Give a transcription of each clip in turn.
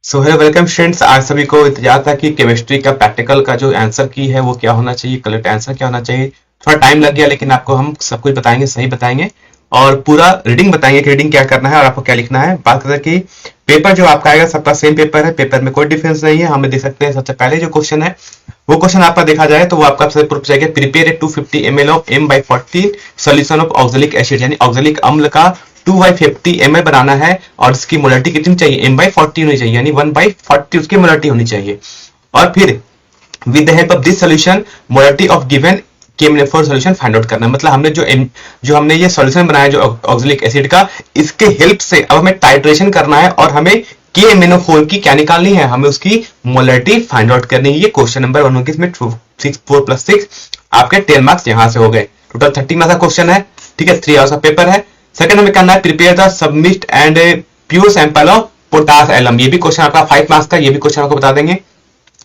So hello welcome students. आज सभी को इंतजार था कि केमिस्ट्री का प्रैक्टिकल का जो आंसर की है वो क्या होना चाहिए, करेक्ट आंसर क्या होना चाहिए। थोड़ा टाइम लग गया लेकिन आपको हम सब कुछ बताएंगे, सही बताएंगे और पूरा रीडिंग बताएंगे कि रीडिंग क्या करना है और आपको क्या लिखना है। बात करें कि पेपर जो आपका आएगा सबका सेम पेपर है, पेपर में कोई डिफरेंस नहीं है। हमें देख सकते हैं सबसे पहले जो क्वेश्चन है वो क्वेश्चन आपका देखा जाए तो वो आपका सबसे पूर्व जाएगा prepare 250 ml of M/40 solution of oxalic acid, यानी ऑक्सैलिक अम्ल का 2/50 ml बनाना है और इसकी मोलरिटी कितनी चाहिए, M/40 होनी चाहिए, यानी 1/40 उसकी मोलरिटी होनी चाहिए। और फिर with the help of this solution molarity of given KMnO4 solution find out करना है। मतलब हमने जो हमने ये सॉल्यूशन बनाया जो ऑक्सैलिक एसिड का, इसके हेल्प से अब हमें टाइट्रेशन करना है और हमें KMnO4 की क्या निकालनी है, हमें उसकी मोलरिटी फाइंड आउट करनी है। ये क्वेश्चन नंबर 1 होगी। इसमें 4 + 6 आपके 10 मार्क्स यहां से हो गए। टोटल 30 मार्क्स का क्वेश्चन है, ठीक है, 3 आवर्स का पेपर है। सेकंड हमें करना है prepare the submit and pure sample of potash alum. ये भी क्वेश्चन आपका 5 मार्क्स का, ये भी क्वेश्चन आपको बता देंगे।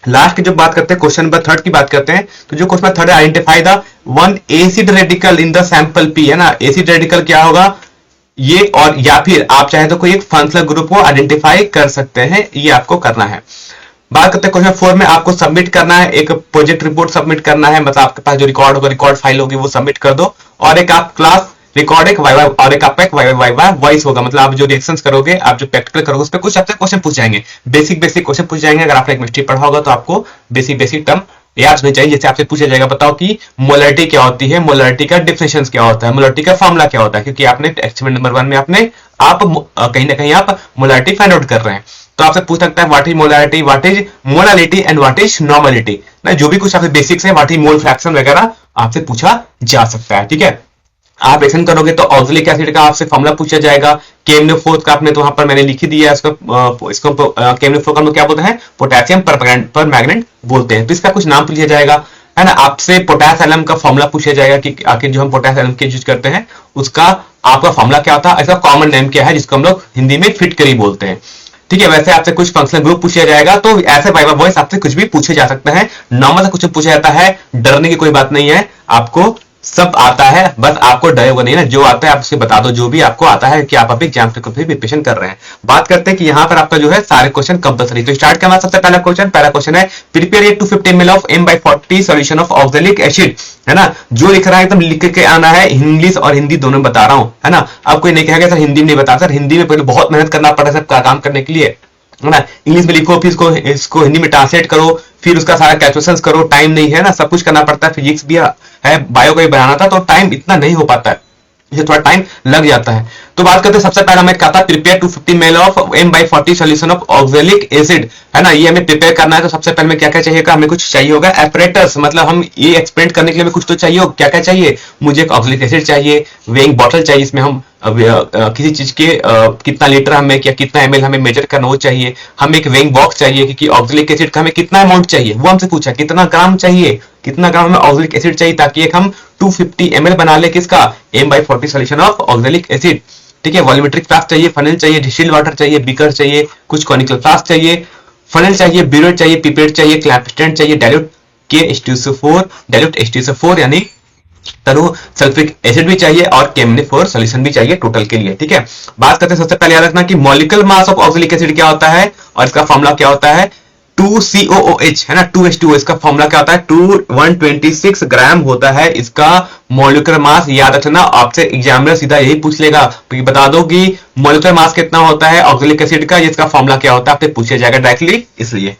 लास्ट की जो बात करते हैं क्वेश्चन नंबर 3 की बात करते हैं, तो जो क्वेश्चन 3 है identify the one acid radical in the sample P, है ना। एसिड रेडिकल क्या होगा ये, और या फिर आप चाहे तो कोई एक फंक्शनल ग्रुप को आइडेंटिफाई कर सकते हैं, ये आपको करना है। बात करते हैं क्वेश्चन 4 में आपको सबमिट करना है, एक प्रोजेक्ट रिपोर्ट सबमिट करना है। मतलब आपके पास जो रिकॉर्ड होगा, रिकॉर्ड फाइल होगी वो सबमिट कर दो, और एक आप क्लास रिकॉर्ड एक वाइवा और एक आपका एक वाइवा वॉइस होगा। मतलब आप जो रिएक्शंस करोगे, आप जो प्रैक्टिकल करोगे, उस पर कुछ आपसे क्वेश्चन पूछ जाएंगे, बेसिक क्वेश्चन पूछ जाएंगे। अगर आपने केमिस्ट्री पढ़ा होगा तो आपको बेसिक टर्म याद होनी चाहिए। जैसे आपसे पूछा जाएगा बताओ कि मोलरिटी क्या होती है, मोलरिटी का डिफिनेशन क्या होता है, मोलरिटी का फॉर्मूला क्या होता है, क्योंकि आपने एक्सपेरिमेंट नंबर 1 में आप कहीं ना कहीं आप मोलरिटी फाइंड आउट कर रहे हैं। तो आपसे पूछ सकता है what is molarity, what is molality and what is normality, ना जो भी कुछ आपसे बेसिक्स है, व्हाट इज मोल फ्रैक्शन वगैरह आपसे पूछा जा सकता है, ठीक है। आप रिएक्शन करोगे तो ऑक्सैलिक एसिड का आपसे फॉर्मूला पूछा जाएगा। KMnO4 का आपने तो वहां पर मैंने लिख ही दिया है, इसको KMnO4 का हम लोग क्या बोलते हैं, पोटेशियम परमैंगनेट बोलते हैं। तो इसका कुछ नाम पूछा जाएगा, है ना। आपसे पोटेश एलम का फॉर्मूला पूछा जाएगा कि आखिर जो हम पोटेश एलम के यूज करते हैं उसका आपका फॉर्मूला क्या होता है, इसका कॉमन नेम क्या है, जिसको हम लोग हिंदी में फिटकरी बोलते हैं, ठीक है। वैसे आपसे कुछ फंक्शनल ग्रुप पूछा जाएगा, तो ऐसे वाइवा वॉइस आपसे कुछ भी पूछे जा सकते हैं। नॉर्मल से कुछ पूछा जाता है, डरने की कोई बात नहीं है, आपको सब आता है, बस आपको डरे हुए नहीं ना, जो आता है आप उसे बता दो, जो भी आपको आता है कि आप अभी एग्जाम के प्रिपरेशन कर रहे हैं। बात करते हैं कि यहाँ पर आपका जो है सारे क्वेश्चन कंपलसरी। तो स्टार्ट करना सबसे पहला क्वेश्चन है prepare 250 ml of M/40 solution of oxalic acid, है ना। जो लिख रहा है एकदम लिख के आना है, इंग्लिश और हिंदी दोनों बता रहा हूँ, है ना। अब कोई नहीं कहेगा सर हिंदी में नहीं बता, सर हिंदी में पहले बहुत मेहनत करना पड़ा सब काम करने के लिए, है ना। इंग्लिश में लिखो फिर इसको हिंदी में ट्रांसलेट करो, फिर उसका सारा कैलकुलेशंस करो, टाइम नहीं है ना, सब कुछ करना पड़ता है। फिजिक्स भी है, बायो का भी बनाना था, तो टाइम इतना नहीं हो पाता है, ये थोड़ा टाइम लग जाता है। तो बात करते हैं सबसे पहले हमें कहा था prepare 250 ml of M/40 solution of oxalic acid, है ना। ये हमें प्रिपेयर करना है, तो सबसे पहले हमें क्या क्या चाहिए, हमें कुछ चाहिए होगा एपरेटस, मतलब हम ये एक्सपेरिमेंट करने के लिए हमें कुछ तो चाहिए होगा। क्या क्या चाहिए, मुझे एक ऑक्सैलिक एसिड चाहिए, वेइंग बॉटल चाहिए, इसमें हम किसी चीज के कितना लीटर हमें क्या कितना ml हमें मेजर करना वो चाहिए। हमें एक वेइंग बॉक्स चाहिए क्योंकि ऑक्सैलिक एसिड का हमें कितना अमाउंट चाहिए वो हमसे पूछा, कितना ग्राम चाहिए, कितना ग्राम हमें ऑक्सैलिक एसिड चाहिए, ताकि एक हम 250 ml बना ले किसका, M/40 solution of oxalic acid, ठीक है। वॉल्यूमेट्रिक फ्लास्क चाहिए, फनल चाहिए, डिस्टिल्ड वाटर चाहिए, बीकर चाहिए, कुछ कॉनिकल फ्लास्क चाहिए, फनल चाहिए, ब्यूरेट चाहिए, पिपेट चाहिए, क्लैंप स्टैंड चाहिए, डाइल्यूट H2SO4 यानी तरु सल्फ्रिक एसिड भी चाहिए, और KMnO4 सॉल्यूशन भी चाहिए टोटल के लिए, ठीक है। बात करते हैं सबसे पहले याद रखना कि molecular mass of oxalic acid क्या होता है और इसका फॉर्मूला क्या होता है, 2COOH, है ना, 2H2O। इसका फॉर्मूला क्या होता है, 126 ग्राम होता है इसका मॉलिक्यूलर मास। याद रखना, आपसे एग्जामिनर सीधा यही पूछ लेगा, तो बता दो कि मॉलिक्यूलर मास कितना होता है ऑक्सैलिक एसिड का, इसका फॉर्मूला क्या होता है, आपसे पूछा जाएगा डायरेक्टली, इसलिए।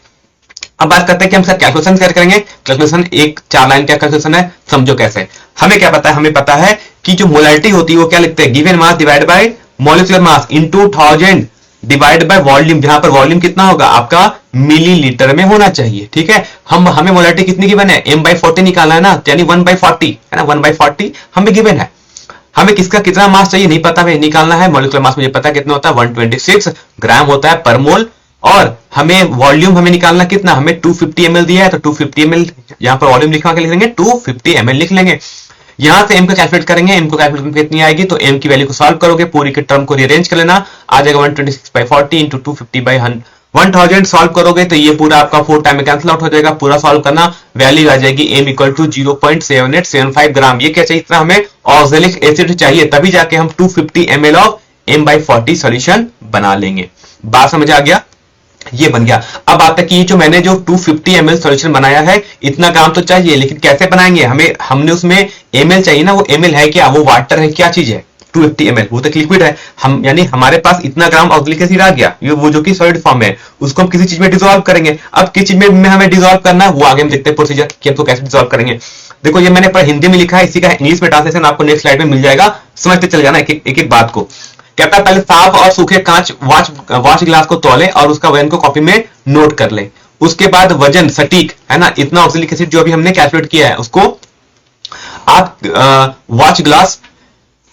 अब बात करते हैं कि हम सर कैलकुलेशन कैसे करेंगे। कैलकुलेशन एक 4 लाइन का कैलकुलेशन है, समझो कैसे। हमें क्या पता है, हमें पता है कि जो मोलरिटी होती है वो क्या लिखते हैं, given mass divide by molecular mass into 1000 divide by volume, जहां पर वॉल्यूम कितना होगा आपका मिलीलीटर में होना चाहिए, ठीक है। हमें मोलरिटी कितनी गिवन है, M/40 निकालना है ना, यानी 1/40, है ना, 1/40 हमें गिवन है। हमें किसका कितना मास चाहिए नहीं पता, हमें निकालना है। मॉलिक्यूलर मास मुझे पता है कितना होता है, 126 ग्राम होता है पर मोल, और हमें वॉल्यूम हमें निकालना कितना, हमें 250 ml दिया है, तो 250 ml यहाँ पर वॉल्यूम लिखवा के लिख लेंगे, 250 ml लिख लेंगे। यहां से m को कैलकुलेट करेंगे, m को कैलकुलेट कितनी आएगी, तो m की वैल्यू को सॉल्व करोगे, पूरी के टर्म को रीअरेंज कर लेना, आ जाएगा 126/40 इंटू 250/1000 सॉल्व करोगे तो ये पूरा आपका 4 टाइम में कैंसिल आउट हो जाएगा। पूरा सॉल्व करना, वैल्यू आ जाएगी m इक्वल टू 0.7875 ग्राम। ये क्या चाहिए, इतना हमें ऑक्सैलिक एसिड चाहिए, तभी जाके हम 250 ml ऑफ M/40 सॉल्यूशन बना लेंगे। बात समझ आ गया। ये बन गया। अब आता है कि ये जो मैंने जो 250 ml सॉल्यूशन बनाया है, इतना ग्राम तो चाहिए, लेकिन कैसे बनाएंगे, हमने उसमें ml चाहिए ना, वो ml है क्या, वो वाटर है, क्या चीज है, 250 ml, वो तो लिक्विड है। हम यानी हमारे पास इतना ग्राम ऑक्सैलिक एसिड आ गया, ये वो जो कि सॉलिड फॉर्म में, उसको हम किसी चीज में डिसॉल्व करेंगे। अब किस चीज में हमें डिसॉल्व करना है, वो आगे हम देखते हैं प्रोसीजर कि हमको कैसे डिसॉल्व करेंगे। देखो ये मैंने पर हिंदी में लिखा है, इसी का इंग्लिश में ट्रांसलेशन आपको नेक्स्ट स्लाइड में मिल जाएगा, समझते चल जाना एक एक बात को। कहता है पहले साफ और सूखे कांच वॉच ग्लास को तौले और उसका वजन को कॉपी में नोट कर ले। उसके बाद वजन सटीक है ना, इतना ऑक्सैलिक एसिड जो अभी हमने कैलकुलेट किया है, उसको आप वॉच ग्लास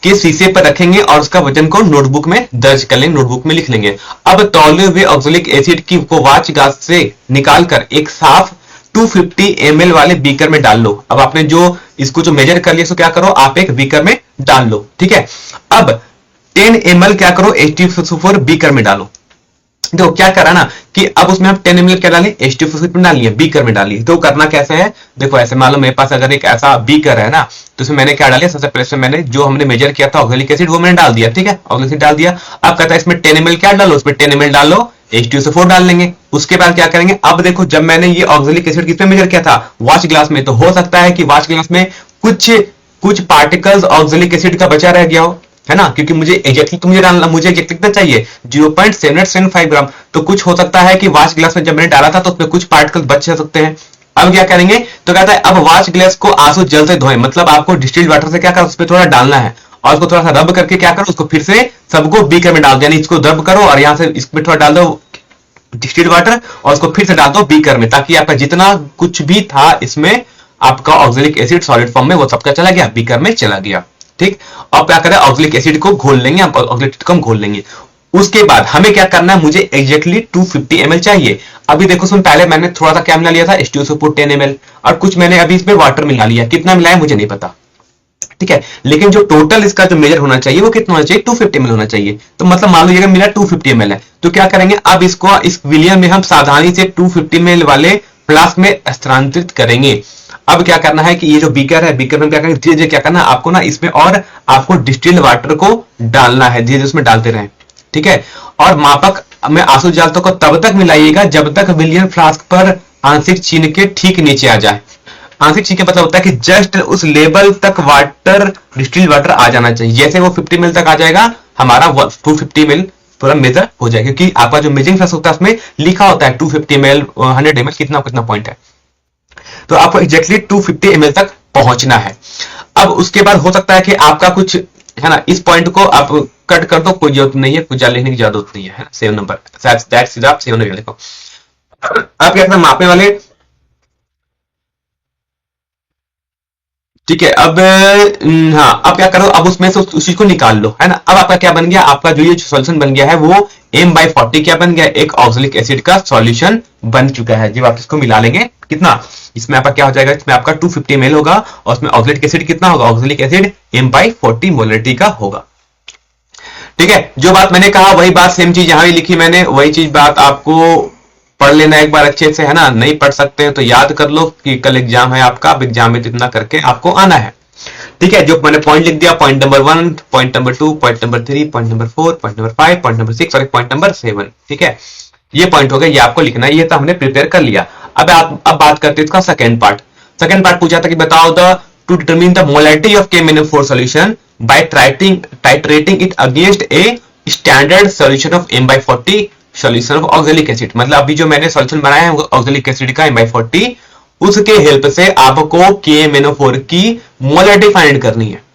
के शीशे पर रखेंगे और उसका वजन को नोटबुक में दर्ज कर लेंगे, नोटबुक में लिख लेंगे। अब तौले हुए ऑक्सैलिक एसिड की को वॉच ग्लास से निकालकर एक साफ 250 ml वाले बीकर में डाल लो। अब आपने जो इसको जो मेजर कर लिया, इसको क्या करो, आप एक बीकर में डाल लो, ठीक है। अब 10 ml क्या करो, H2SO4 बीकर में डालो। देखो क्या करा ना कि अब उसमें हम 10 ml क्या डालें, H2SO4 में डालिए, बीकर में डालिए। तो करना कैसे है, देखो ऐसे मान लो मेरे पास अगर एक ऐसा बीकर है ना, तो उसमें मैंने क्या डालिया, सबसे पहले मैंने जो हमने मेजर किया था ऑक्सैलिक एसिड, वो मैंने डाल दिया, ठीक है, ऑक्सैलिक एसिड डाल दिया। अब कहता है इसमें 10 ml क्या डालो, उसमें 10 ml डालो, H2SO4 डाल लेंगे। उसके बाद क्या करेंगे, अब देखो जब मैंने ये ऑक्सैलिक एसिड किसमें मेजर किया था, वॉच ग्लास में, तो हो सकता है कि वॉच ग्लास में कुछ पार्टिकल्स ऑक्सैलिक एसिड का बचा रह गया हो, है ना, क्योंकि मुझे एग्जैक्टली तो मुझे एग्जैक्टली कितना चाहिए, 0.775 ग्राम। तो कुछ हो सकता है कि वॉच ग्लास में जब मैंने डाला था तो उसमें कुछ पार्टिकल्स बच सकते हैं। अब क्या करेंगे, तो कहता है अब वॉच ग्लास को आंसू जल से धोएं, मतलब आपको डिस्टिल्ड वाटर से क्या करो, उसमें थोड़ा डालना है और उसको थोड़ा सा रब करके क्या करो, उसको फिर से सबको बीकर में डाल दो, यानी इसको रब करो और यहाँ से इसमें थोड़ा डाल दो डिस्टिल्ड वाटर और उसको फिर से डाल दो बीकर में, ताकि आपका जितना कुछ भी था इसमें आपका ऑक्सैलिक एसिड सॉलिड फॉर्म में वो सबका चला गया, बीकर में चला गया, ठीक। अब क्या करें, ऑक्सैलिक एसिड को घोल लेंगे, ऑक्सैलिक एसिड को हम घोल लेंगे। उसके बाद हमें क्या करना है, मुझे एग्जैक्टली 250 ml चाहिए। अभी देखो सुन, पहले मैंने थोड़ा सा क्या मिला लिया था, H2SO4 10 ml, और कुछ मैंने अभी इसमें वाटर मिला लिया, कितना मिलाया मुझे नहीं पता, ठीक है, लेकिन जो टोटल इसका जो मेजर होना चाहिए वो कितना होना चाहिए, 250 ml होना चाहिए। तो मतलब मान लो ये मिला 250 ml है, तो क्या करेंगे, अब इसको इस विलियन में हम सावधानी से 250 ml वाले फ्लास्क में स्थानांतरित करेंगे। अब क्या करना है कि ये जो बीकर है, बीकर में क्या करेंगे, धीरे धीरे क्या करना है आपको ना, इसमें और आपको डिस्टिल्ड वाटर को डालना है, धीरे धीरे उसमें डालते रहें, ठीक है। और मापक में आंसू जल को तब तक मिलाइएगा जब तक विलियन फ्लास्क पर आंशिक चिन्ह के ठीक नीचे आ जाए। आंशिक चिन्ह का मतलब होता है कि जस्ट उस लेवल तक वाटर, डिस्टिल्ड वाटर आ जाना चाहिए। जैसे वो 50 ml तक आ जाएगा, हमारा 250 ml पूरा मेजर हो जाएगा, क्योंकि आपका जो मेजरिंग फ्लास्क होता है उसमें लिखा होता है 250 ml 100 ml कितना कितना पॉइंट है, तो आपको एग्जैक्टली 250 ml तक पहुंचना है। अब उसके बाद हो सकता है कि आपका कुछ है ना, इस पॉइंट को आप कट कर दो, कोई जरूरत नहीं है, कुछ लिखने की जरूरत नहीं है, सेव नंबर सीधा आप सेव नंबर लिखो। अब क्या करना, मापने वाले, ठीक है। अब हाँ, अब क्या करो, अब उसमें से उस चीज को निकाल लो, है ना। अब आपका क्या बन गया, आपका जो ये सॉल्यूशन बन गया है वो M/40 क्या बन गया, एक ऑक्सैलिक एसिड का सॉल्यूशन बन चुका है। जब आप इसको मिला लेंगे कितना, इसमें आपका क्या हो जाएगा, इसमें आपका 250 ml होगा और उसमें ऑक्सैलिक एसिड कितना होगा, ऑक्सैलिक एसिड M/40 मोलरिटी का होगा, ठीक है। जो बात मैंने कहा वही बात, सेम चीज यहां भी लिखी मैंने, वही चीज बात आपको पढ़ लेना एक बार अच्छे से, है ना। नहीं पढ़ सकते हैं तो याद कर लो कि कल एग्जाम है आपका, अब एग्जाम में इतना करके आपको आना है, ठीक है। जो मैंने पॉइंट लिख दिया, point number 1, point number 2, point number 3, point number 4, point number 5, point number 6 और पॉइंट नंबर 7, ठीक है। ये पॉइंट हो गया, ये आपको लिखना है, ये तो हमने प्रिपेयर कर लिया। अब बात करते हैं इसका सेकंड पार्ट। सेकंड पार्ट पूछा था कि बताओ to determine the molarity of KMnO4 solution by titrating it against a standard solution of M/40 solution of oxalic acid. मतलब अभी जो मैंने सॉल्यूशन बनाया है ऑक्सैलिक एसिड का M/40, उसके हेल्प से आपको KMnO4 की मोलरिटी फाइंड करनी है।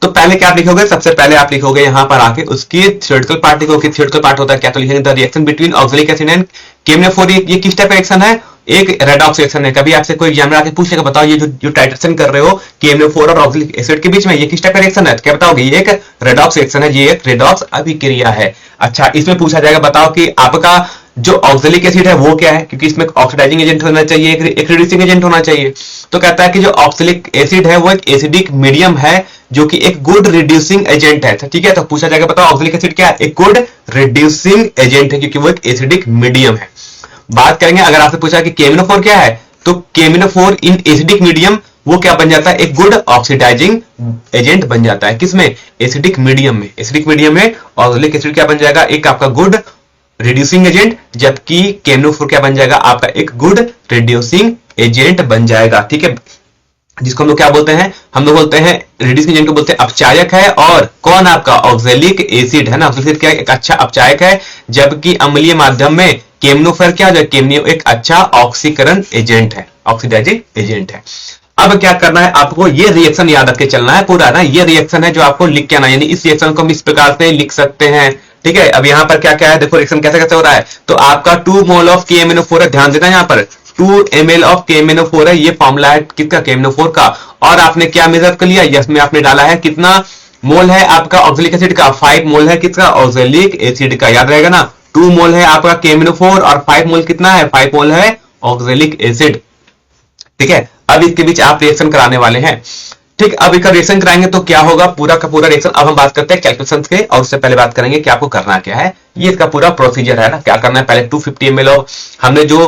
तो पहले क्या आप लिखोगे, सबसे पहले आप लिखोगे यहां पर आके उसकी थ्योरेटिकल पार्ट लिखोगे। थ्योरेटिकल पार्ट होता है क्या, तो लिखेंगे the reaction between oxalic acid and KMnO4। ये किस टाइप का रिएक्शन है, एक रेडॉक्स रिएक्शन है। कभी आपसे कोई एग्जामिनर आके पूछेगा बताओ ये जो टाइट्रेशन कर रहे हो KMnO4 और ऑक्सैलिक एसिड के बीच में, ये किस टाइप का रिएक्शन है, तो क्या बताओगे, ये एक रेडॉक्स रिएक्शन है, ये एक रेडॉक्स अभिक्रिया है। अच्छा, इसमें पूछा जाएगा बताओ कि आपका जो ऑक्सैलिक एसिड है वो क्या है, क्योंकि इसमें ऑक्सीडाइजिंग एजेंट होना चाहिए, एक रिड्यूसिंग एजेंट होना चाहिए। तो कहता है कि जो ऑक्सैलिक एसिड है वो एक एसिडिक मीडियम है जो कि एक गुड रिड्यूसिंग एजेंट है, ठीक है। तो पूछा जाएगा बताओ ऑक्सैलिक एसिड क्या है, एक गुड रिड्यूसिंग एजेंट है क्योंकि वो एक एसिडिक मीडियम है। बात करेंगे अगर आपसे पूछा कि KMnO4 क्या है, तो KMnO4 इन एसिडिक मीडियम वो क्या बन जाता है, एक गुड ऑक्सीडाइजिंग एजेंट बन जाता है। किसमें, एसिडिक मीडियम में। एसिडिक मीडियम में ऑक्सैलिक एसिड क्या बन जाएगा, एक आपका गुड रिड्यूसिंग एजेंट, जबकि KMnO4 क्या बन जाएगा आपका एक गुड रिड्यूसिंग एजेंट बन जाएगा। ठीक है, जिसको हम लोग क्या बोलते हैं, हम लोग बोलते हैं रिड्यूसिंग एजेंट को बोलते हैं अपचायक है। और कौन आपका ऑक्जेलिक एसिड है ना, ऑक्जेलिक एसिड क्या है, एक अच्छा अपचायक है, जबकि अम्लीय माध्यम में KMnO4 क्या हो जाए, KMnO एक अच्छा ऑक्सीकरण एजेंट है, ऑक्सीडाइजिंग एजेंट है। अब क्या करना है आपको, ये रिएक्शन याद रख के चलना है पूरा ना, ये रिएक्शन है जो आपको लिख के आना है, यानी इस रिएक्शन को हम इस प्रकार से लिख सकते हैं। ठीक है, अब यहाँ पर क्या क्या है देखो, रिएक्शन कैसे कैसे हो रहा है। तो आपका 2 मोल ऑफ KMnO4 है, ध्यान देना यहाँ पर 2 ml ऑफ KMnO4 है, ये फॉर्मूला है किसका, KMnO4 का। और आपने क्या मेजर कर लिया, इसमें आपने डाला है कितना मोल है आपका ऑक्जेलिक एसिड का, 5 मोल है किसका, ऑक्जेलिक एसिड का, याद रहेगा ना। 2 मोल है आपका KMnO4 और 5 मोल कितना है, 5 मोल है ऑक्जेलिक एसिड। ठीक है, अब इसके बीच आप रिएक्शन कराने वाले हैं। ठीक, अब इसका रिएक्शन कराएंगे तो क्या होगा, पूरा का पूरा रिएक्शन। अब हम बात करते हैं कैलकुलेशन के, और उससे पहले बात करेंगे कि आपको करना क्या है। ये इसका पूरा प्रोसीजर है ना, क्या करना है, पहले 250 ml हमने जो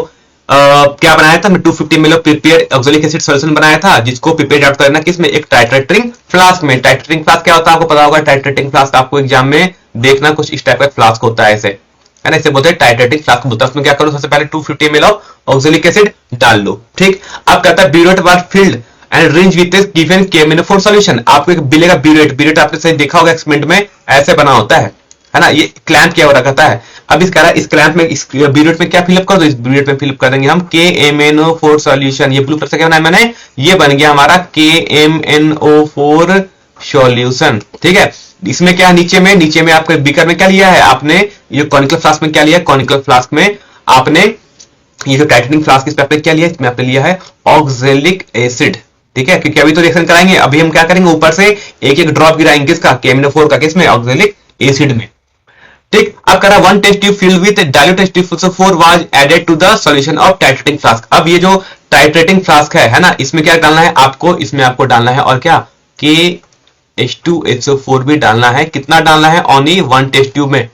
क्या बनाया था, 250 ml prepared oxalic acid solution बनाया था, जिसको प्रिपेयर आउट करना किसमें, एक टाइट्रेटिंग फ्लास्क में। टाइट्रेटिंग फ्लास्क क्या होता है आपको पता होगा, टाइट्रेटिंग फ्लास्क आपको एग्जाम में देखना कुछ इस टाइप का फ्लास्क होता है, ऐसे है ना, इसे बोलते हैं टाइट्रेटिंग फ्लास्क बोलते हैं। उसमें क्या करो, सबसे पहले 250 ml ऑक्जेलिक एसिड डाल लो। ठीक, अब कहता है burette was filled and range with this given KMnO4 solution. आपको एक मिलेगा ब्यूरेट आपने सही देखा होगा एक्सपेरिमेंट में, ऐसे बना होता है ना, ये क्लैंप किया हुआ रहता है। अब इस क्लैंप में, इस ब्यूरेट में क्या फिलअप कर दो, इस ब्यूरेट में फिलअप कर देंगे हम KMnO4 सॉल्यूशन। ये ब्लू कलर से क्या बनाया मैंने, ये बन गया हमारा KMnO4 सॉल्यूशन। ठीक है, इसमें क्या नीचे में आपके बीकर में क्या लिया है आपने, ये कॉनिकल फ्लास्क में क्या लिया है, कॉनिकल फ्लास्क में आपने ये जो टाइटेनियम फ्लास्क, इस पे आपने क्या लिया, इसमें आपने लिया है ऑक्जेलिक एसिड। ठीक है, क्योंकि अभी तो रिएक्शन कराएंगे, अभी हम क्या करेंगे, ऊपर से एक एक ड्रॉप गिराएंगे किसका, KMnO4 का, किसमें, ऑक्जेलिक एसिड में। ठीक, अब करा 1 test tube filled with dilute H2SO4 was added to the solution of titrating flask. अब ये जो टाइट्रेटिंग फ्लास्क है ना, इसमें क्या डालना है आपको, इसमें आपको डालना है और क्या, H2SO4 भी डालना है। कितना डालना है, ओनली 1 टेस्ट ट्यूब में,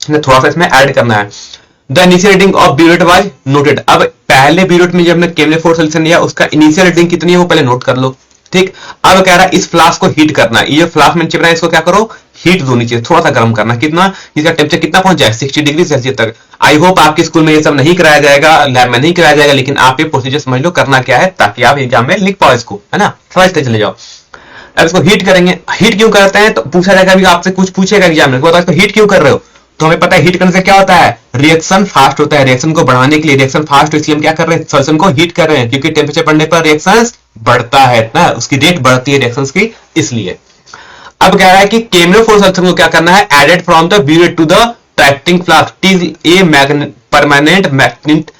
थोड़ा सा इसमें ऐड करना है। The initial reading of burette was noted. अब पहले ब्यूरेट में जब हमने KMnO4 सॉल्यूशन लिया, उसका इनिशियल रीडिंग कितनी है वो पहले नोट कर लो। ठीक, अब कह रहा है इस फ्लास्क को हीट करना है, ये फ्लास्क में चिपना है, इसको क्या करो, हीट दो नीचे, थोड़ा सा गर्म करना। कितना, इसका टेम्परेचर कितना पहुंच जाए, 60 डिग्री सेल्सियस तक। आई होप आपके स्कूल में ये सब नहीं कराया जाएगा, लैब में नहीं कराया जाएगा, लेकिन आप ये प्रोसीजर समझ लो करना क्या है, ताकि आप एग्जाम में लिख पाओ इसको, है ना, समझते चले जाओ। अब इसको हीट करेंगे। हीट क्यों करते हैं, तो पूछा जाएगा, अभी आपसे कुछ पूछेगा एग्जाम में, इसको हीट क्यों कर रहे हो, तो हमें पता है हीट करने से क्या होता है, रिएक्शन फास्ट होता है। रिएक्शन को बढ़ाने के लिए, रिएक्शन फास्ट, इसलिए हम क्या कर रहे हैं, सॉल्यूशन को हीट कर रहे हैं, क्योंकि टेम्परेचर बढ़ने पर रिएक्शन बढ़ता है ना, उसकी रेट बढ़ती है रिएक्शंस की, इसलिए। अब कह रहा है कि KMnO4 सॉल्यूशन को क्या करना है, added from the burette to the titrating flask till a permanent magnet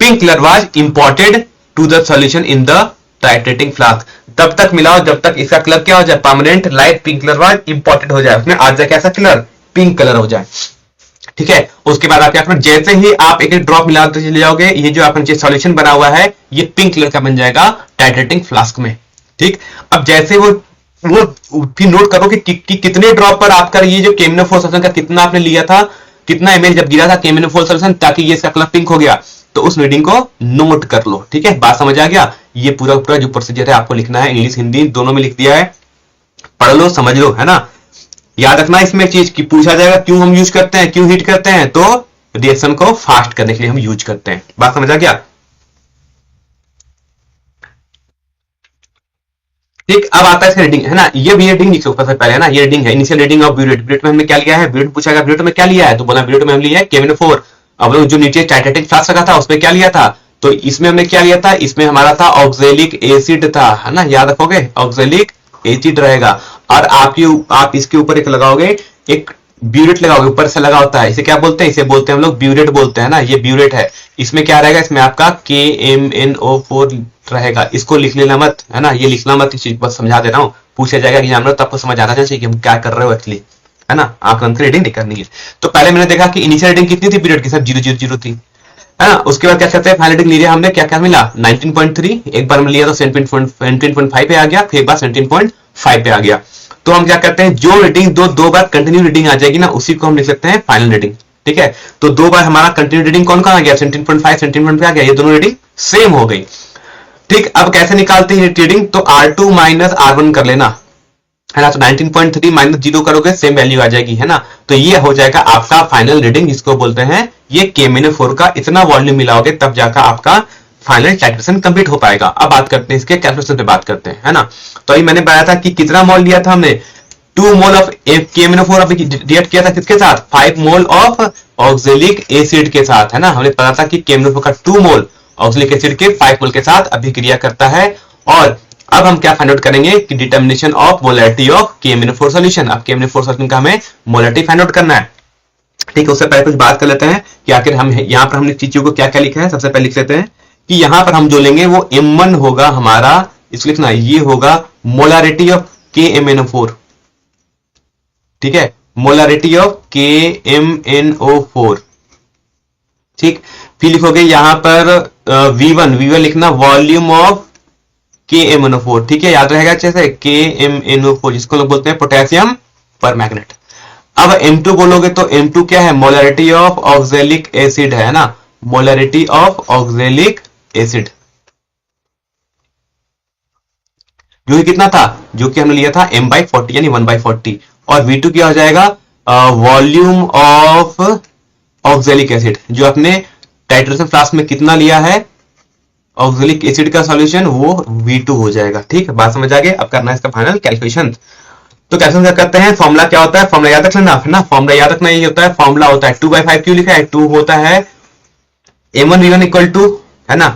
pink colour was imported to the solution in the titrating flask. तब तक मिलाओ जब तक इसका कलर क्या हो जाए, permanent light pink colour was imported हो जाए, उसमें आ जाए कैसा कलर, पिंक कलर हो जाए। ठीक है, उसके बाद आप क्या करो, जैसे ही आप एक एक ड्रॉप मिलाते चले जाओगे, ये जो आपका सॉल्यूशन बना हुआ है ये पिंक कलर का बन जाएगा टाइट्रेटिंग फ्लास्क में। ठीक, अब जैसे वो फिर नोट करो कि कितने ड्रॉप पर आपका ये जो KMnO4 सॉल्यूशन का कितना आपने लिया था, कितना ml जब गिरा था KMnO4 सॉल्यूशन, ताकि ये इसका कलर पिंक हो गया, तो उस रीडिंग को नोट कर लो। ठीक है, बात समझ आ गया। ये पूरा पूरा जो प्रोसीजर है आपको लिखना है, इंग्लिश हिंदी दोनों में लिख दिया है, पढ़ लो समझ लो, है ना। याद रखना इसमें चीज की पूछा जाएगा क्यों हम यूज करते हैं, क्यों हीट करते हैं, तो रिएक्शन को फास्ट करने के लिए हम यूज करते हैं। बात समझ आ गया। ठीक, अब आता है इसका रीडिंग, है ना, ये भी रीडिंग लिखो सबसे पहले, है ना, ये रीडिंग है, initial reading of burette. Burette में हमने क्या लिया है, ब्यूरेट पूछा गया ब्यूरेट में क्या लिया है, तो बोला ब्यूरेट में हम लिया है KMnO4। अब जो नीचे टाइट्रेटिंग फ्लास्क रखा था उसमें क्या लिया था, तो इसमें हमने क्या लिया था, इसमें हमारा था ऑक्जेलिक एसिड था, है ना, याद रखोगे ऑक्जेलिक एसिड रहेगा। और आप इसके ऊपर एक लगाओगे, एक ब्यूरेट लगाओगे, ऊपर से लगा होता है, इसे क्या बोलते हैं, इसे बोलते हैं हम लोग ब्यूरेट बोलते हैं ना, ये ब्यूरेट है। इसमें क्या रहेगा, इसमें आपका KMnO4 रहेगा, इसको लिख लेना मत, है ना, ये लिखना मत, इस चीज बस समझा दे रहा हूँ, पूछा जाएगा एग्जाम में तो आपको समझ आना चाहिए कि हम क्या कर रहे हो एक्चुअली, है ना, आंकलन की रीडिंग नहीं करनी है। तो पहले मैंने देखा कि इनिशियल रीडिंग कितनी थी पीरियड की, सब 0.000 थी, है ना। उसके बाद क्या कहते हैं, फाइनल रीडिंग लिया हमने, क्या क्या मिला, 19.3, एक बार में लिया तो 17.5 पे आ गया, फिर एक बार 17.5 पे आ गया। तो हम क्या करते हैं, जो रीडिंग दो बार कंटिन्यू रीडिंग आ जाएगी ना, उसी को हम लिख सकते हैं फाइनल रीडिंग। ठीक है, तो दो बार हमारा कंटिन्यू रीडिंग कौन कौन आ गया, 17.5 17.5 आ गया, ये दोनों रीडिंग सेम हो गई। ठीक, अब कैसे निकालते हैं रीडिंग, तो R2 - R1 कर लेना, है ना। तो 19.3 माइनस 0 करोगे सेम वैल्यू आ जाएगी, है ना। तो ये हो जाएगा आपका फाइनल रीडिंग, जिसको बोलते हैं ये KMnO4 का इतना वॉल्यूम मिलाओगे तब जाकर आपका फाइनल कैलकुलेशन कंप्लीट हो पाएगा। अब बात करते हैं इसके कैलकुलेशन पे बात करते हैं, है ना। तो अभी मैंने बताया था कि कितना मोल लिया था हमने, 2 मोल ऑफ KMnO4 अभी रिएक्ट किया था किसके साथ, 5 मोल ऑफ ऑक्जेलिक एसिड के साथ, है ना। हमने पता था कि KMnO4 का 2 मोल ऑक्जेलिक एसिड के 5 मोल के साथ अभिक्रिया करता है। और अब हम क्या फाइंड आउट करेंगे कि determination of molarity of KMnO4 solution. अब KMnO4 सॉल्यूशन का हमें मोलैरिटी फाइंड आउट करना है, ठीक है। उससे पहले कुछ बात कर लेते हैं कि आखिर हम यहाँ पर हमने चीजों को क्या क्या लिखा है। सबसे पहले लिख लेते हैं कि यहाँ पर हम जो लेंगे वो M1 होगा हमारा, इसको लिखना ये होगा मोलैरिटी ऑफ KMnO4, ठीक है, मोलैरिटी ऑफ KMnO4, ठीक। फिर लिखोगे यहाँ पर V1 लिखना वॉल्यूम ऑफ KMnO4, ठीक है, याद रहेगा अच्छे से, KMnO4 जिसको लोग बोलते हैं पोटेशियम परमैंगनेट। अब M2 बोलोगे तो M2 क्या है, मोलैरिटी ऑफ ऑक्जेलिक एसिड, है ना, मोलैरिटी ऑफ ऑक्जेलिक एसिड, जो कि कितना था, जो कि हमने लिया था M/40 यानी 1/40। और V2 क्या हो जाएगा, वॉल्यूम ऑफ ऑक्जेलिक एसिड, जो अपने टाइट्रेशन फ्लास्क में कितना लिया है ऑक्जेलिक एसिड का सॉल्यूशन, वो V2 हो जाएगा, ठीक। बात समझ आ गई। अब करना है इसका फाइनल कैलकुलेशन। तो कैलकुलेशन करते हैं, फॉर्मूला क्या होता है, फॉर्मूला याद रख लेना, है ना। फॉर्मूला याद रखना ये होता है, फॉर्मूला होता है 2/5 क्यों लिखा है, 2 होता है M1V1 इक्वल टू, है ना,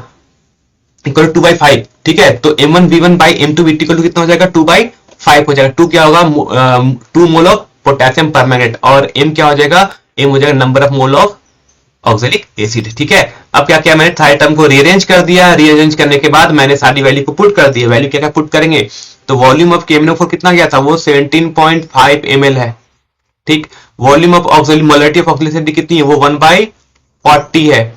इक्वल टू 2/5, ठीक है। तो M1V1 by M2V2 equal to कितना हो जाएगा, 2/5 हो जाएगा। 2 क्या होगा, 2 मोल ऑफ पोटेशियम परमैंगनेट, और M क्या हो जाएगा, M हो जाएगा number of mole of oxalic acid, ठीक है। अब क्या किया मैंने, सारे टर्म को रीअरेंज कर दिया, रीअरेंज करने के बाद मैंने सारी वैल्यू को पुट कर दिया। वैल्यू क्या क्या पुट करेंगे, तो वॉल्यूम ऑफ KMnO4 कितना गया था, वो 17.5 ml है, ठीक। Volume of oxalic, molarity of oxalic acid कितनी है, वो 1/40 है।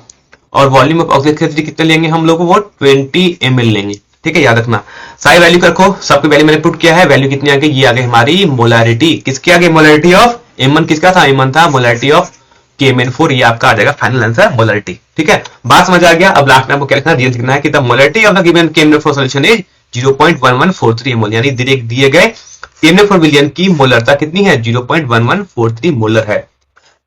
और वॉल्यूम ऑफ ऑक्जेलिक एसिड कितने लेंगे हम लोग, वो 20 ml लेंगे, ठीक है, याद रखना। सारी वैल्यू रखो, सबकी वैल्यू मैंने पुट किया है। वैल्यू कितनी आ गई, ये आ गई हमारी मोलैरिटी, किसकी आ गई, मोलैरिटी ऑफ M1 किसका था, M1 था, मोलैरिटी ऑफ KMnO4, ये आपका आ जाएगा फाइनल आंसर मोलैरिटी, ठीक है। बात समझ आ गया। अब लास्ट में आपको क्या लिखना है, लिखना है कि the molarity of the given KMnO4 solution is 0.1143 मोल, यानी दिए गए KMnO4 विलयन की मोलरता कितनी है, 0.1143 मोलर है,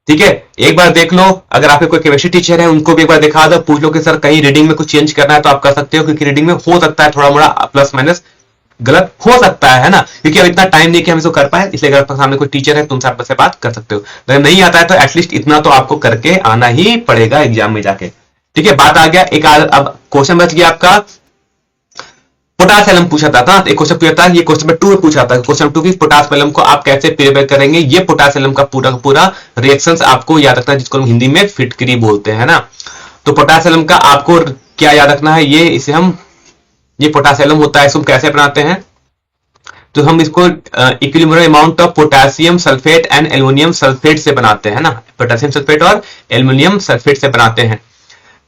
ठीक है। एक बार देख लो, अगर आपके कोई केमिस्ट्री टीचर है उनको भी एक बार दिखा दो, पूछ लो कि सर कहीं रीडिंग में कुछ चेंज करना है तो आप कर सकते हो, क्योंकि रीडिंग में हो सकता है थोड़ा मोड़ा प्लस माइनस गलत हो सकता है ना, क्योंकि अब इतना टाइम नहीं कि हम इसको कर पाए, इसलिए अगर सामने कोई टीचर है तुमसे आप से बात कर सकते हो। अगर नहीं आता है तो एटलीस्ट इतना तो आपको करके आना ही पड़ेगा एग्जाम में जाके, ठीक है। बात आ गया एक अब क्वेश्चन बच गया आपका, पोटास एलम पूछा था, एक क्वेश्चन पूछा था, ये क्वेश्चन नंबर 2 में पूछा था, क्वेश्चन नंबर 2 की पोटास एलम को आप कैसे प्रिपेयर करेंगे। ये पोटास एलम का पूरा रिएक्शंस आपको याद रखना है, जिसको हम हिंदी में फिटकरी बोलते हैं ना। तो पोटास एलम का आपको क्या याद रखना है, ये पोटास एलम होता है, इसको कैसे बनाते हैं, तो हम इसको equilibrium amount of potassium sulphate and aluminium sulphate से बनाते हैं ना, पोटेशियम सल्फेट और एल्युमिनियम सल्फेट से बनाते हैं,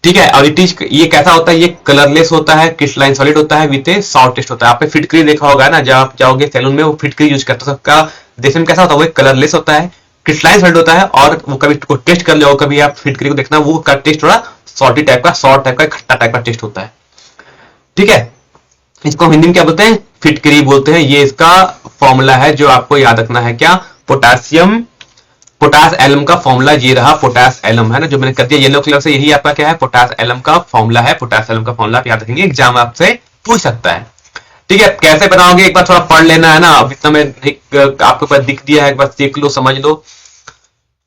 ठीक है। और ये कैसा होता है, ये कलरलेस होता है, क्रिस्टलाइन सॉलिड होता है, विथ ए सॉल्ट टेस्ट होता है। आपने फिटकरी देखा होगा ना, जब आप जाओगे सैलून में वो फिटकरी यूज करते हैं, सबका देखने में कैसा होता है, वो कलरलेस होता है, क्रिस्टलाइन सॉलिड होता है, और वो कभी टेस्ट कर लो, कभी आप फिटकरी को देखना, वो का टेस्ट थोड़ा सॉल्टी टाइप का, सॉल्ट टाइप का, खट्टा टाइप का टेस्ट होता है, ठीक है। इसको हिंदी में क्या बोलते हैं, फिटकरी बोलते हैं। ये इसका फॉर्मूला है जो आपको याद रखना है, क्या, पोटास एलम का फॉर्मूला ये रहा, पोटास एलम है ना, जो मैंने कर दिया येलो कलर से, यही आपका क्या है, पोटास एलम का फॉर्मूला है। पोटास एलम का फॉर्मूला आप याद रखेंगे, एग्जाम आपसे पूछ सकता है, ठीक है। कैसे बनाओगे एक बार थोड़ा पढ़ लेना है ना, अब इतना मैं आपके पास दिख दिया है, एक बार देख लो, समझ लो।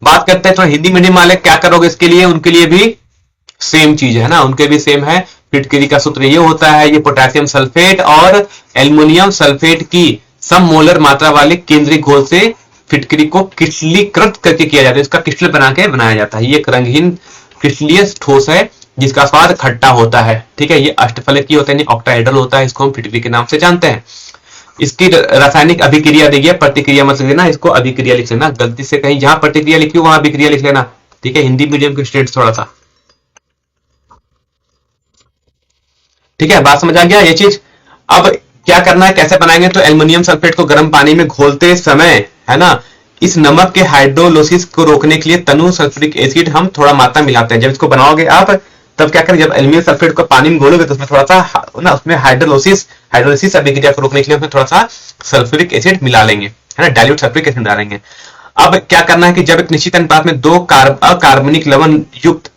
बात करते हैं थोड़ा हिंदी मीडियम वाले क्या करोगे इसके लिए, उनके लिए भी सेम चीज है ना, उनके भी सेम है। फिटकरी का सूत्र ये होता है, ये पोटेशियम सल्फेट और एल्युमिनियम सल्फेट की सम मोलर मात्रा वाले केंद्रीय घोल से फिटकरी को क्रिस्टलीकृत करके किया जाता है, इसका क्रिस्टल बना के बनाया जाता है। ये एक रंगहीन क्रिस्टलीय ठोस है जिसका स्वाद खट्टा होता है, ठीक है। ये अष्टफलक की होता है, ऑक्टाहेड्रल होता है, इसको हम फिटकरी के नाम से जानते हैं। इसकी रासायनिक अभिक्रिया देखिए, प्रतिक्रिया मत लिख देना, इसको अभिक्रिया लिख लेना, गलती से कहीं जहां प्रतिक्रिया लिखी हो वहां अभिक्रिया लिख लेना, ठीक है। हिंदी मीडियम के स्टूडेंट्स थोड़ा सा, ठीक है, बात समझ आ गया ये चीज। अब क्या करना है, कैसे बनाएंगे, तो एल्युमिनियम सल्फेट को गर्म पानी में घोलते समय, है ना, इस नमक के हाइड्रोलोसिस को रोकने के लिए तनु सल्फ्यूरिक एसिड हम थोड़ा मात्रा मिलाते हैं। जब इसको बनाओगे आप तब क्या करें, जब एल्यूमिनियम सल्फेट को पानी में घोलोगे तो उसमें थोड़ा सा ना, उसमें हाइड्रोलिसिस अभिक्रिया को रोकने के लिए उसमें थोड़ा सा सल्फ्यूरिक एसिड मिला लेंगे, है ना, डाइल्यूट सल्फ्यूरिक एसिड डालेंगे। अब क्या करना है कि जब एक निश्चित अनुपात में 2 अकार्बनिक लवण युक्त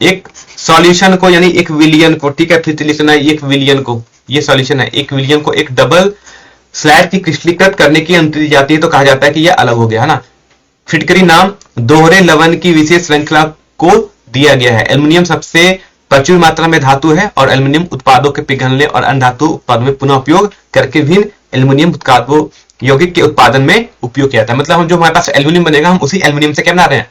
एक सॉल्यूशन को, यानी एक विलियन को, ठीक है, फिर लिखना है एक विलियन को, ये सॉल्यूशन है, एक विलियन को एक डबल स्लैट की क्रिस्टलीकृत करने की अनुमति दी जाती है, तो कहा जाता है कि यह अलग हो गया, है ना। फिटकरी नाम दोहरे लवण की विशेष श्रृंखला को दिया गया है। एल्युमिनियम सबसे प्रचुर मात्रा में धातु है और एल्युमिनियम उत्पादों के पिघलने और अन्य धातु उत्पादों में पुनः उपयोग करके विभिन्न एल्युमिनियम उत्पादों यौगिक के उत्पादन में उपयोग किया जाता है। मतलब हम जो हमारे पास एल्युमिनियम बनेगा, हम उसी एल्युमिनियम से क्या बना रहे हैं,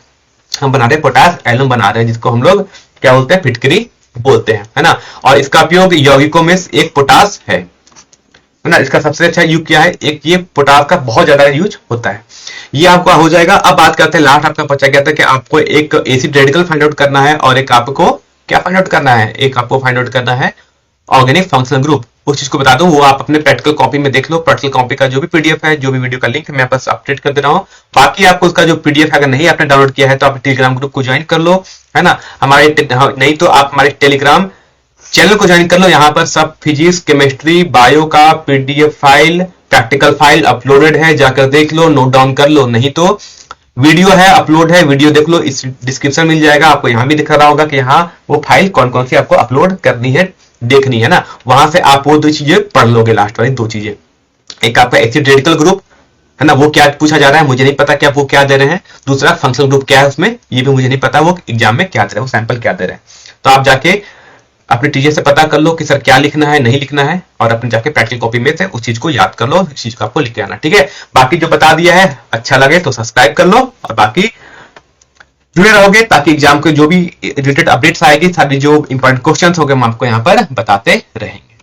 हम बना रहे हैं पोटास एल्यूम बना रहे हैं, जिसको हम लोग क्या बोलते हैं, फिटकरी बोलते हैं, है ना। और इसका उपयोग यौगिकों में एक पोटास है ना। इसका सबसे अच्छा यूज क्या है, एक ये पोटास का बहुत ज्यादा यूज होता है, ये आपको हो जाएगा। अब बात करते हैं, लास्ट आपका बचा गया था कि आपको एक एसिड रेडिकल फाइंड आउट करना है और एक आपको क्या फाइंड आउट करना है, एक आपको फाइंड आउट करना है ऑर्गेनिक फंक्शनल ग्रुप। उस चीज को बता दूं, वो आप अपने प्रैक्टिकल कॉपी में देख लो। प्रैक्टिकल कॉपी का जो भी पीडीएफ है, जो भी वीडियो का लिंक है, मैं बस अपडेट कर दे रहा हूँ। बाकी आपको उसका जो पीडीएफ अगर नहीं आपने डाउनलोड किया है तो आप टेलीग्राम ग्रुप को ज्वाइन कर लो, है ना। नहीं तो आप हमारे टेलीग्राम चैनल को ज्वाइन कर लो। यहाँ पर सब फिजिक्स, केमिस्ट्री, बायो का PDF file, practical file uploaded है, जाकर देख लो, नोट डाउन कर लो। नहीं तो वीडियो है, अपलोड है, वीडियो देख लो, इस डिस्क्रिप्शन मिल जाएगा आपको, यहाँ भी दिख रहा होगा कि यहाँ वो फाइल कौन कौन सी आपको अपलोड करनी है, देखनी है ना। वहां से आप वो 2 चीजें पढ़ लोगे, लास्ट वाली 2 चीजें। एक आपका एसिड रेडिकल ग्रुप, है ना, वो क्या पूछा जा रहा है मुझे नहीं पता कि आप वो क्या दे रहे हैं। दूसरा फंक्शनल ग्रुप क्या है उसमें, ये भी मुझे नहीं पता वो एग्जाम में क्या दे रहे हैं, वो सैंपल क्या दे रहे हैं। तो आप जाके अपने टीचर से पता कर लो कि सर क्या लिखना है, नहीं लिखना है, और अपने जाके प्रैक्टिकल कॉपी में से उस चीज को याद कर लो, इस चीज को आपको लिख के आना, ठीक है। बाकी जो बता दिया है अच्छा लगे तो सब्सक्राइब कर लो, और बाकी जुड़े रहोगे ताकि एग्जाम के जो भी रिलेटेड अपडेट्स आएगी, सारी जो इंपॉर्टेंट क्वेश्चंस होंगे हम आपको यहाँ पर बताते रहेंगे।